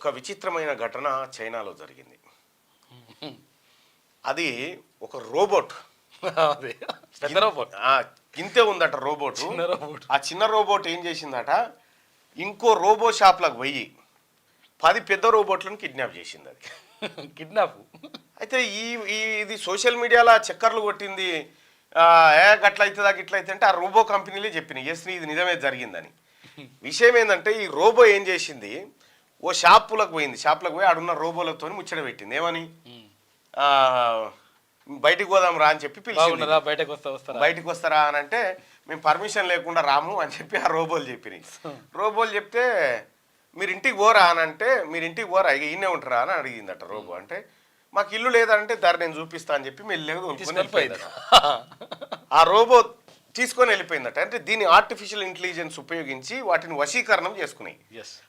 ఒక విచిత్రమైన ఘటన చైనాలో జరిగింది. అది ఒక రోబోట్. అదే పెద్ద రోబోట్. ఇంతే ఉందట రోబోట్. ఆ చిన్న రోబోట్ ఏం చేసిందట, ఇంకో రోబో షాప్లకు పోయి 10 పెద్ద రోబోట్లను కిడ్నాప్ చేసింది. అది కిడ్నాప్. అయితే ఇది సోషల్ మీడియాలో చక్కర్లు కొట్టింది. గట్ల అవుతుందా గిట్ల అయితే అంటే ఆ రోబో కంపెనీలే చెప్పినాయి ఎస్ ఇది నిజమే జరిగిందని. విషయం ఏంటంటే ఈ రోబో ఏం చేసింది, ఓ షాపులకు పోయి ఆడున్న రోబోలతో ముచ్చట పెట్టింది. ఏమని, బయటికి పోదాం రా అని చెప్పి పిలిచింది. బయటికి వస్తారా అని అంటే మేము పర్మిషన్ లేకుండా రాము అని చెప్పి ఆ రోబోలు చెప్పినాయి. రోబోలు చెప్తే మీరు ఇంటికి పోరా అని అంటే, మీరు ఇంటికి పోరా ఇక ఈయనే ఉంటారా అని అడిగిందట రోబో. అంటే మాకు ఇల్లు లేదంటే దారి నేను చూపిస్తా అని చెప్పి మెల్లగా వెళ్ళిపోయిందట. ఆ రోబో తీసుకొని వెళ్ళిపోయిందట. అంటే దీని ఆర్టిఫిషియల్ ఇంటెలిజెన్స్ ఉపయోగించి వాటిని వశీకరణం చేసుకున్నాయి.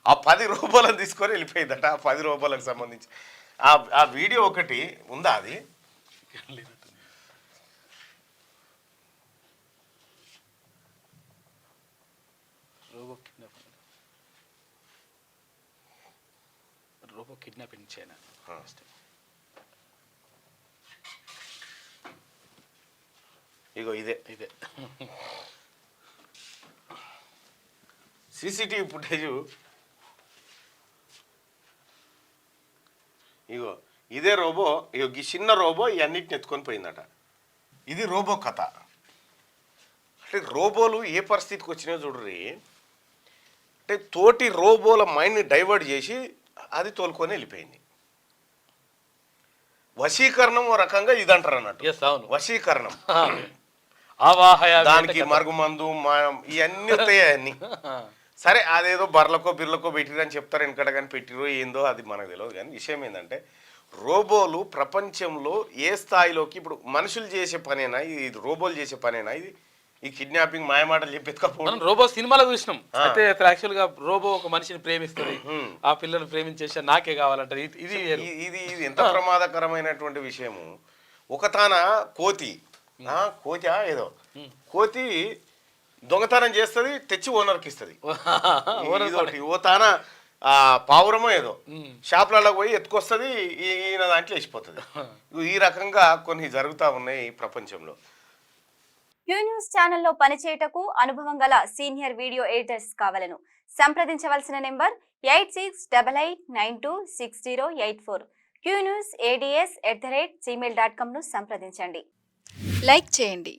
ఆ 10 రోబోలను తీసుకొని వెళ్ళిపోయిందట. ఆ 10 రోబోలకు సంబంధించి ఆ వీడియో ఒకటి ఉందా, అది రోబో కిడ్నాపింగ్ చైనా. ఇగో ఇదే సీసీటీవీ ఫుటేజ్. ఇగో ఇదే రోబో. ఇగో ఈ చిన్న రోబో ఇవన్నిటిని ఎత్తుకొని పోయిందట. ఇది రోబో కథ. అంటే రోబోలు ఏ పరిస్థితికి వచ్చినాయో చూడరి. అంటే తోటి రోబోల మైండ్ని డైవర్ట్ చేసి అది తోలుకొని వెళ్ళిపోయింది. వశీకరణం ఓ రకంగా ఇది అంటారు అన్నట్టు. వశీకరణం. దానికి మరుగుమందు ఇవన్నీ వస్తాయి. అన్ని సరే అదేదో బర్లకో బిర్లకో పెట్టిరని చెప్తారు వెనకట, కానీ పెట్టిరో ఏందో అది మనకు తెలియదు. కానీ విషయం ఏంటంటే రోబోలు ప్రపంచంలో ఏ స్థాయిలోకి, ఇప్పుడు మనుషులు చేసే పనేనా ఇది, రోబోలు చేసే పనేనా ఇది, ఈ కిడ్నాపింగ్ మాయమాటలు చెప్పేసుకోవడం. రోబో సినిమాలో చూసినాం. అయితే యాక్చువల్ గా రోబో ఒక మనిషిని ప్రేమిస్తుంది, ఆ పిల్లని ప్రేమించేసి నాకే కావాలంటది. ఇది ఇది ఎంత ప్రమాదకరమైనటువంటి విషయము. ఒక తాన కోతి ఏదో కోతి దొంగతనం చేస్తుంది, తెచ్చి ఓనర్కి ఇస్తుంది. ఓ తాన పావురమో ఏదో షాపులలో పోయి ఎత్తుకొస్తుంది, ఈయన దాంట్లో వేసిపోతుంది. ఈ రకంగా కొన్ని జరుగుతూ ఉన్నాయి ప్రపంచంలో. క్యూ న్యూస్ ఛానల్లో పనిచేయటకు అనుభవం గల సీనియర్ వీడియో ఎడిటర్స్ కావాలను సంప్రదించవలసిన నెంబర్ 8688926084. qnewsads@gmail.com ను సంప్రదించండి. లైక్ చేయండి.